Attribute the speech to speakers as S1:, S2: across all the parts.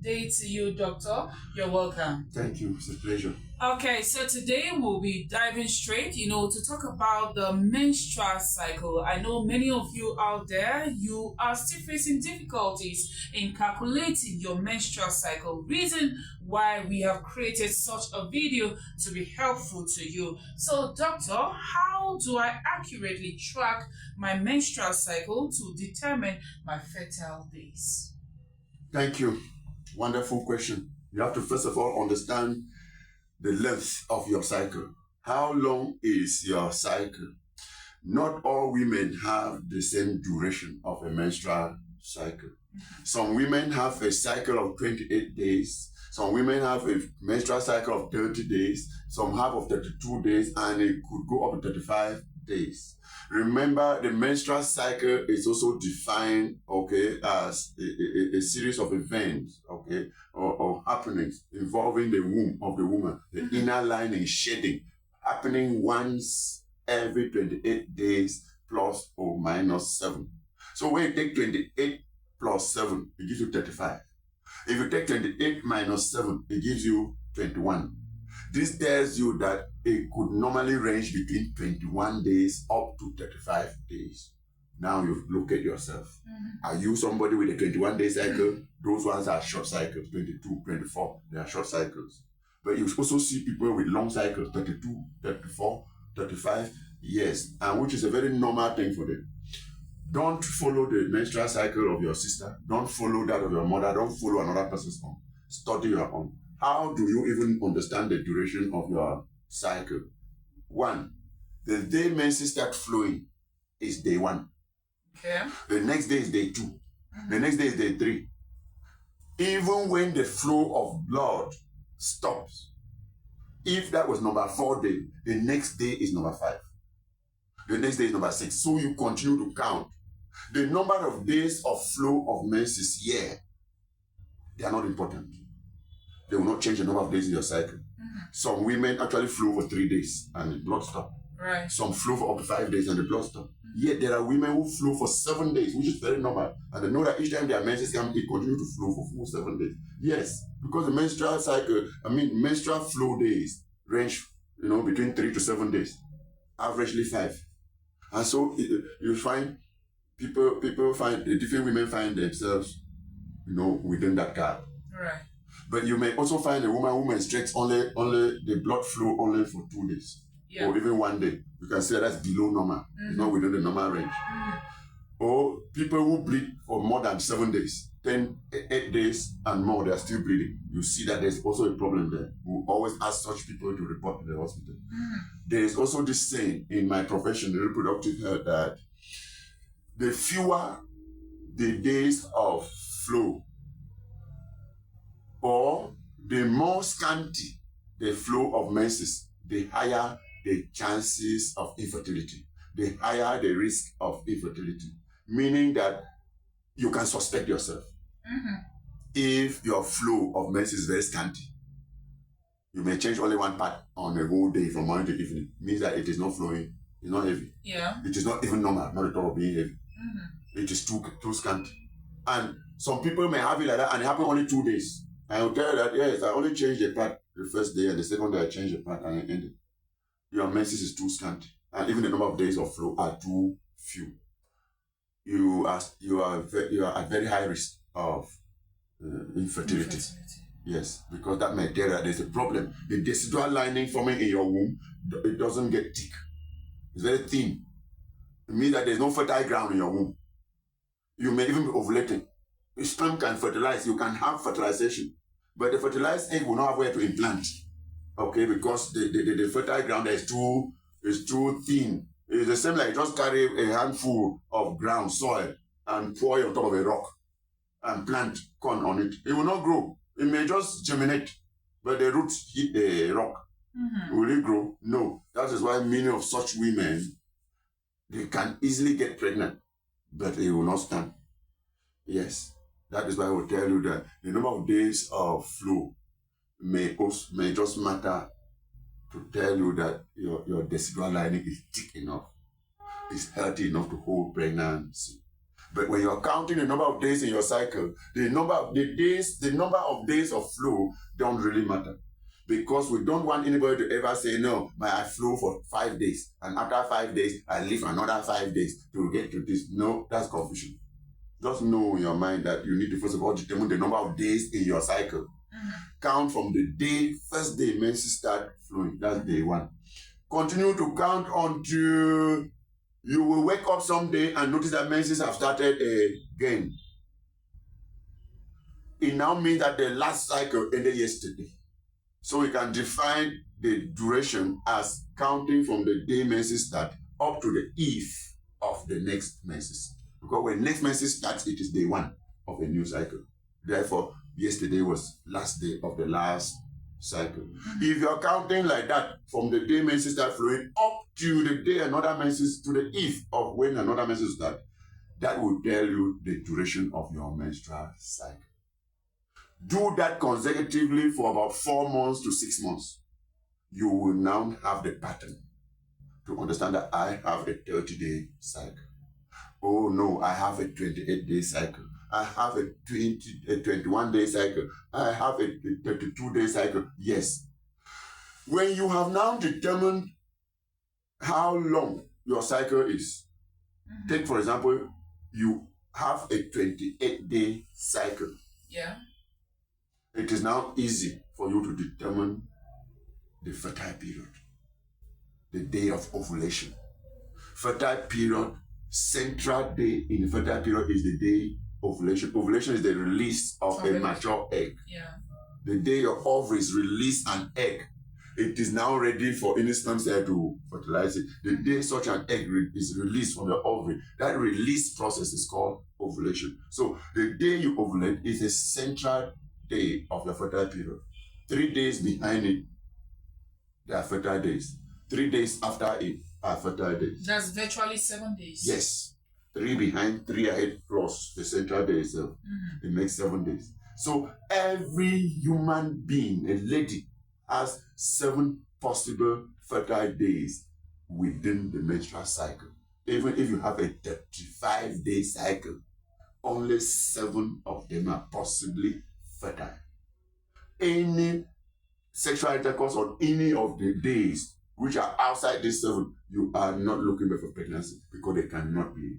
S1: day to you, Doctor. You're welcome.
S2: Thank you. It's a pleasure.
S1: Okay, so today we'll be diving straight, to talk about the menstrual cycle. I know many of you out there, you are still facing difficulties in calculating your menstrual cycle. Reason why we have created such a video to be helpful to you. So, Doctor, how do I accurately track my menstrual cycle to determine my fertile days?
S2: Thank you. Wonderful question. You have to first of all understand the length of your cycle. How long is your cycle? Not all women have the same duration of a menstrual cycle. Some women have a cycle of 28 days. Some women have a menstrual cycle of 30 days. Some have of 32 days, and it could go up to 35 days. Remember, the menstrual cycle is also defined, as a series of events, or happenings involving the womb of the woman, the inner lining shedding, happening once every 28 days plus or minus 7. So when you take 28 plus 7, it gives you 35. If you take 28 minus 7, it gives you 21. This tells you that it could normally range between 21 days up to 35 days. Now you look at yourself. Are you somebody with a 21-day cycle? Those ones are short cycles, 22, 24. They are short cycles. But you also see people with long cycles, 32, 34, 35 years, and which is a very normal thing for them. Don't follow the menstrual cycle of your sister. Don't follow that of your mother. Don't follow another person's own. Study your own. How do you even understand the duration of your cycle? 1, the day menses start flowing is day 1.
S1: Okay.
S2: The next day is day 2. The next day is day 3. Even when the flow of blood stops, if that was number 4 day, the next day is number 5. The next day is number 6. So you continue to count. The number of days of flow of menses here, they are not important. They will not change the number of days in your cycle. Some women actually flow for 3 days and the blood stops.
S1: Right.
S2: Some flow for up to 5 days and the blood stops. Yet there are women who flow for 7 days, which is very normal. And they know that each time their menses come, it continues to flow for full 7 days. Yes, because the menstrual flow days range, between 3 to 7 days. Averagely 5. And so you find people find, different women find themselves, within that gap.
S1: Right.
S2: But you may also find a woman who menstruates only the blood flow only for 2 days.
S1: Yeah.
S2: Or even 1 day. You can say that's below normal. It's not within the normal range. Or people who bleed for more than 7 days, 8 days and more, they are still bleeding. You see that there's also a problem there. We always ask such people to report to the hospital. There is also this saying in my profession, reproductive health, that the fewer the days of flow, or the more scanty the flow of menses, the higher the chances of infertility, the higher the risk of infertility. Meaning that you can suspect yourself. If your flow of menses is very scanty. You may change only one part on a whole day from morning to evening. Means that it is not flowing, it's not heavy.
S1: Yeah.
S2: It is not even normal, not at all being heavy. It is too scanty. And some people may have it like that and it happens only 2 days. I will tell you that, yes, I only changed the part the first day, and the second day I changed the part and I ended. Your menses is too scanty. And even the number of days of flow are too few. You are at very high risk of infertility. Yes, because that may tell that there's a problem. The decidual lining forming in your womb, it doesn't get thick. It's very thin. It means that there's no fertile ground in your womb. You may even be ovulating. Your sperm can fertilize. You can have fertilization. But the fertilized egg will not have where to implant. Because the fertile ground is too thin. It's the same like just carry a handful of ground soil and pour it on top of a rock and plant corn on it. It will not grow. It may just germinate, but the roots hit the rock. Will it grow? No. That is why many of such women, they can easily get pregnant, but they will not stand. Yes. That is why I will tell you that the number of days of flow may just matter to tell you that your decidual lining is thick enough, is healthy enough to hold pregnancy. But when you're counting the number of days in your cycle, the number of days of flow don't really matter. Because we don't want anybody to ever say, no, I flow for 5 days. And after 5 days, I live another 5 days to get to this. No, that's confusion. Just know in your mind that you need to first of all determine the number of days in your cycle. Count from the first day menses start flowing. That's day 1. Continue to count until you will wake up someday and notice that menses have started again. It now means that the last cycle ended yesterday. So we can define the duration as counting from the day menses start up to the eve of the next menses. Because when next menses starts, it is day 1 of a new cycle. Therefore, yesterday was last day of the last cycle. If you're counting like that, from the day menses start flowing up to the day another menses, to the eve of when another menses start, that will tell you the duration of your menstrual cycle. Do that consecutively for about 4 months to 6 months. You will now have the pattern to understand that I have a 30-day cycle. Oh no, I have a 28-day cycle. I have a 21-day cycle. I have a 32-day cycle. Yes. When you have now determined how long your cycle is, take for example, you have a 28-day cycle.
S1: Yeah.
S2: It is now easy for you to determine the fertile period, the day of ovulation. Fertile period, central day in the fertile period is the day ovulation. Ovulation is the release of a mature egg.
S1: Yeah.
S2: The day your ovaries release an egg, it is now ready for any sperm cell to fertilize it. The day such an egg is released from your ovary, that release process is called ovulation. So the day you ovulate is a central day of your fertile period. 3 days behind it, they are fertile days. 3 days after it are fertile days.
S1: That's virtually 7 days.
S2: Yes. 3 behind, 3 ahead plus the central day itself. It makes 7 days. So every human being, a lady, has 7 possible fertile days within the menstrual cycle. Even if you have a 35-day cycle, only 7 of them are possibly fertile. Any sexual intercourse on any of the days which are outside this 7, you are not looking for pregnancy because they cannot be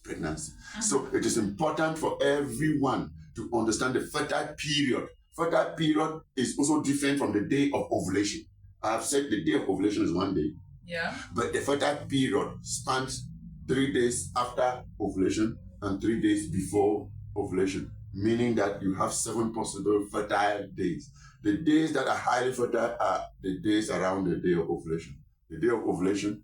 S2: pregnancy. So it is important for everyone to understand the fertile period. Fertile period is also different from the day of ovulation. I have said the day of ovulation is 1 day.
S1: Yeah.
S2: But the fertile period spans 3 days after ovulation and 3 days before ovulation, meaning that you have 7 possible fertile days. The days that are highly fertile are the days around the day of ovulation. The day of ovulation,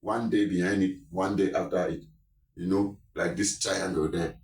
S2: 1 day behind it, 1 day after it. You know, like this triangle there.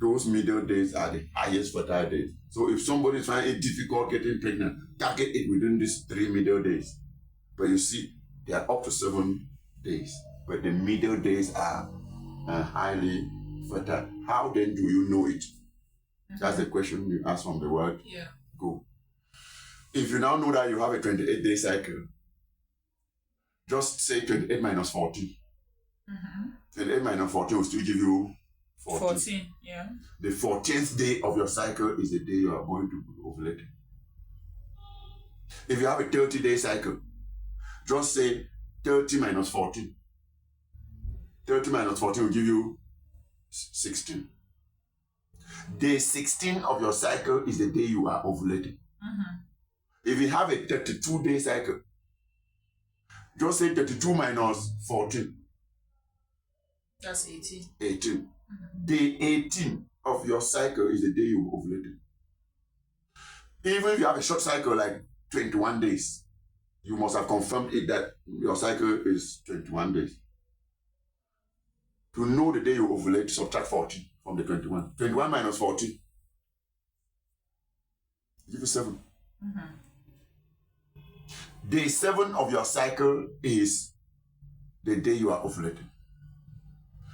S2: Those middle days are the highest fertile days. So if somebody is finding it difficult getting pregnant, target it within these 3 middle days. But you see, they are up to 7 days. But the middle days are highly fertile. How then do you know it? That's the question you ask from the word go. If you now know that you have a 28-day cycle, just say 28 minus 14. 28 minus 14 will still give you 14.
S1: Yeah.
S2: The 14th day of your cycle is the day you are going to ovulate. If you have a 30-day cycle, just say 30 minus 14. 30 minus 14 will give you 16. Day 16 of your cycle is the day you are ovulating. If you have a 32-day cycle, just say 32 minus 14.
S1: That's 18.
S2: 18. Day 18 of your cycle is the day you ovulated. Even if you have a short cycle like 21 days, you must have confirmed it that your cycle is 21 days. To know the day you ovulate, subtract 14 from the 21. 21 minus 14 give you 7. Day 7 of your cycle is the day you are ovulating.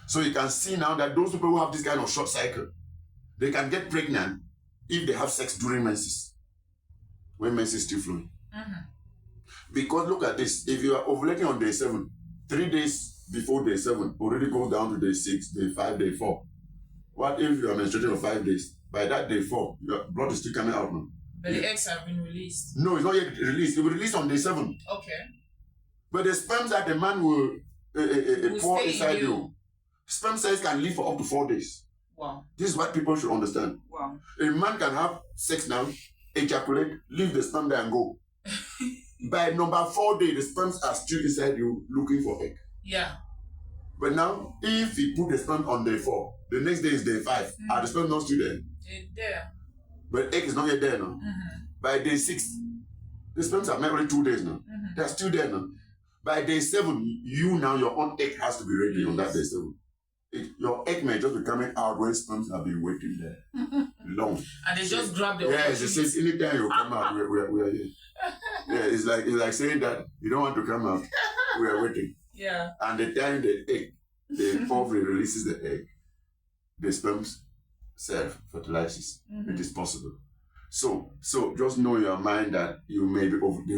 S2: So you can see now that those people who have this kind of short cycle, they can get pregnant if they have sex during menses, when menses is still flowing. Because look at this, if you are ovulating on day 7, 3 days before day 7 already goes down to day 6, day 5, day 4. What if you are menstruating for 5 days? By that day 4, your blood is still coming out now.
S1: But the eggs have been released.
S2: No, it's not yet released. It will release on day 7.
S1: Okay.
S2: But the sperms that the man will pour inside you, sperm cells can live for up to 4 days.
S1: Wow.
S2: This is what people should understand.
S1: Wow.
S2: A man can have sex now, ejaculate, leave the sperm there and go. By number 4 day, the sperms are still inside you looking for egg.
S1: Yeah.
S2: But now, if he put the sperm on day 4, the next day is day 5, are the sperm not still there?
S1: It's there.
S2: But egg is not yet there now. By day 6, the sperms have met only 2 days now. They're still there now. By day 7, your own egg has to be ready on that day 7. Your egg may just be coming out when sperms have been waiting there long.
S1: And they just grab the
S2: yes, it says anytime you come out, we are here. Yeah, it's like saying that you don't want to come out, we are waiting.
S1: Yeah.
S2: And the time the ovary releases the egg, the sperms self-fertilizes. It is possible. So just know in your mind that you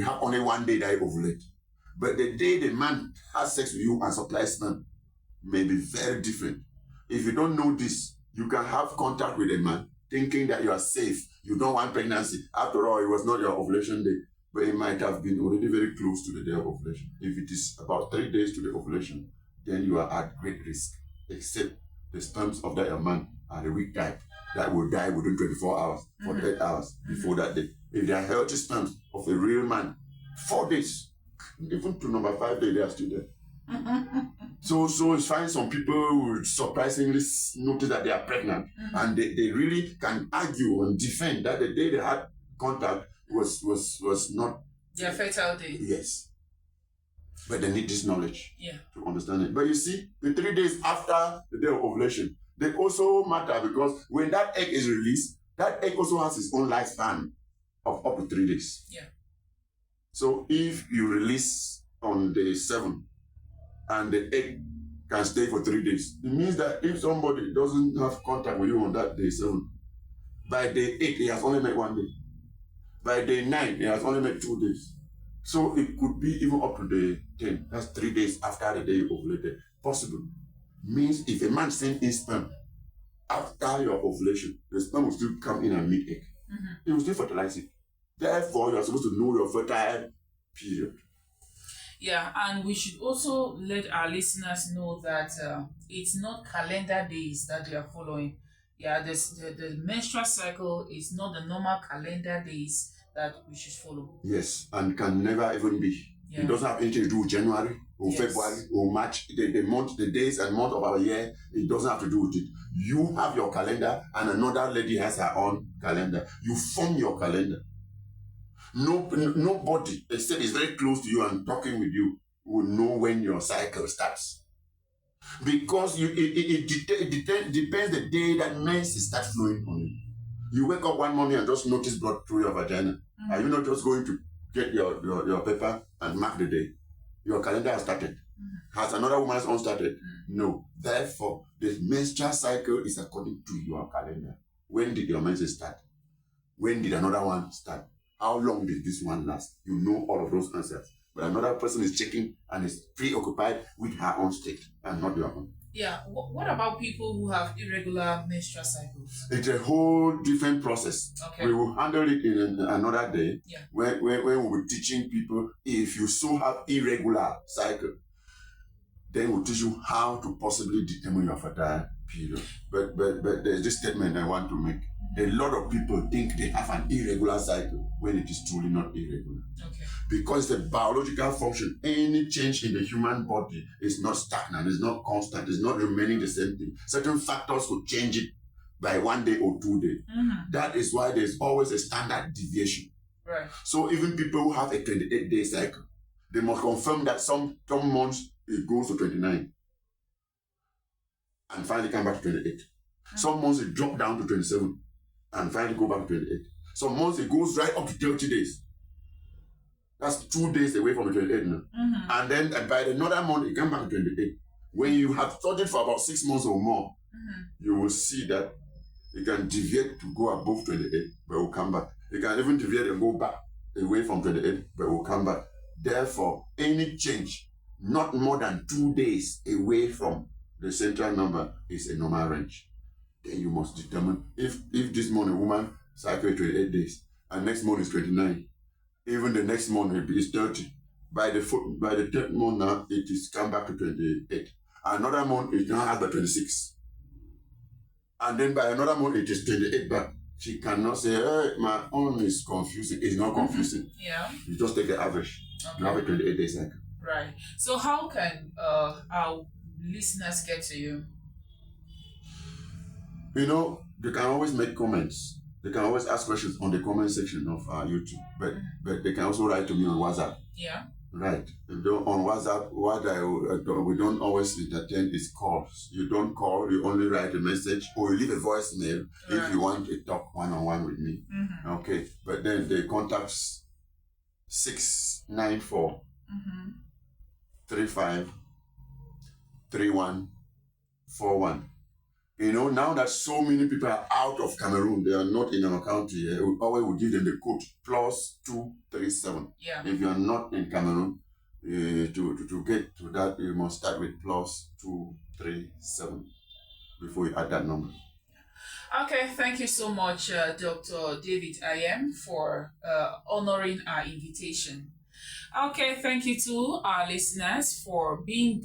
S2: have only 1 day that you ovulate. But the day the man has sex with you and supplies sperm may be very different. If you don't know this, you can have contact with a man thinking that you are safe. You don't want pregnancy. After all, it was not your ovulation day, but it might have been already very close to the day of ovulation. If it is about 3 days to the ovulation, then you are at great risk, except the sperms of that man are the weak type that will die within 24 hours, 48 hours before that day. If they are healthy sperms of a real man, 4 days, even to number 5 day, they are still there. So it's fine. Some people will surprisingly notice that they are pregnant, and they really can argue and defend that the day they had contact was not
S1: their fertile day.
S2: Yes. But they need this knowledge to understand it. But you see, the 3 days after the day of ovulation, they also matter because when that egg is released, that egg also has its own lifespan of up to 3 days.
S1: Yeah.
S2: So if you release on day 7 and the egg can stay for 3 days, it means that if somebody doesn't have contact with you on that day 7, by day 8, he has only made 1 day. By day 9, he has only made 2 days. So it could be even up to day 10. That's 3 days after the day you ovulated. Possible. Means if a man sends in sperm after your ovulation, the sperm will still come in and meet egg. It will still fertilize it. Therefore, you are supposed to know your fertile period.
S1: Yeah, and we should also let our listeners know that it's not calendar days that they are following. Yeah, the menstrual cycle is not the normal calendar days that we should follow.
S2: Yes, and can never even be.
S1: Yeah.
S2: It doesn't have anything to do with January or February or March. The days and month of our year, it doesn't have to do with it. You have your calendar and another lady has her own calendar. You form your calendar. Nobody, except it's very close to you and talking with you, will know when your cycle starts. Because it depends the day that menses start flowing on you. You wake up one morning and just notice blood through your vagina. Are you not just going to get your paper and mark the day? Your calendar has started. Has another woman's own started? No. Therefore, the menstrual cycle is according to your calendar. When did your menses start? When did another one start? How long did this one last? You know all of those answers. But another person is checking and is preoccupied with her own state and not your own.
S1: Yeah. What about people who have irregular menstrual cycles?
S2: It's a whole different process.
S1: Okay.
S2: We will handle it in another day.
S1: Yeah.
S2: When we'll be teaching people, if you so have irregular cycle, then we'll teach you how to possibly determine your fertile period. But there's this statement I want to make. A lot of people think they have an irregular cycle when it is truly not irregular.
S1: Okay.
S2: Because the biological function, any change in the human body is not stagnant, it's not constant, it's not remaining the same thing. Certain factors could change it by 1 day or 2 days. That is why there's always a standard deviation.
S1: Right.
S2: So even people who have a 28-day cycle, they must confirm that some months it goes to 29 and finally come back to 28. Some months it drop down to 27 and finally go back to 28. Some months it goes right up to 30 days. That's 2 days away from the 28 now. And then by another month, it comes back to 28. When you have studied for about 6 months or more, you will see that it can deviate to go above 28, but it will come back. It can even deviate and go back away from 28, but it will come back. Therefore, any change not more than 2 days away from the central number is a normal range. then you must determine if this morning woman cycle is 28 days and next month is 29, even the next month is 30. By the third month now, it is come back to 28. Another month it now has by 26. And then by another month it is 28 back. She cannot say, hey, my own is confusing. It's not confusing.
S1: Yeah.
S2: You just take the average.
S1: Okay.
S2: You have a 28-day cycle.
S1: Right. So how can our listeners get to you?
S2: You know, they can always make comments. They can always ask questions on the comment section of our YouTube. But they can also write to me on WhatsApp.
S1: Yeah.
S2: Right. On WhatsApp, we don't always entertain is calls. You don't call, you only write a message or you leave a voicemail if you want to talk one-on-one with me.
S1: Mm-hmm.
S2: Okay. But then the contacts 694 35 3141. You know, now that so many people are out of Cameroon, they are not in our country, we always will give them the code +237.
S1: Yeah.
S2: If you are not in Cameroon, to get to that, you must start with +237 before you add that number.
S1: Okay, thank you so much, Dr. David Ayem, for honoring our invitation. Okay, thank you to our listeners for being there.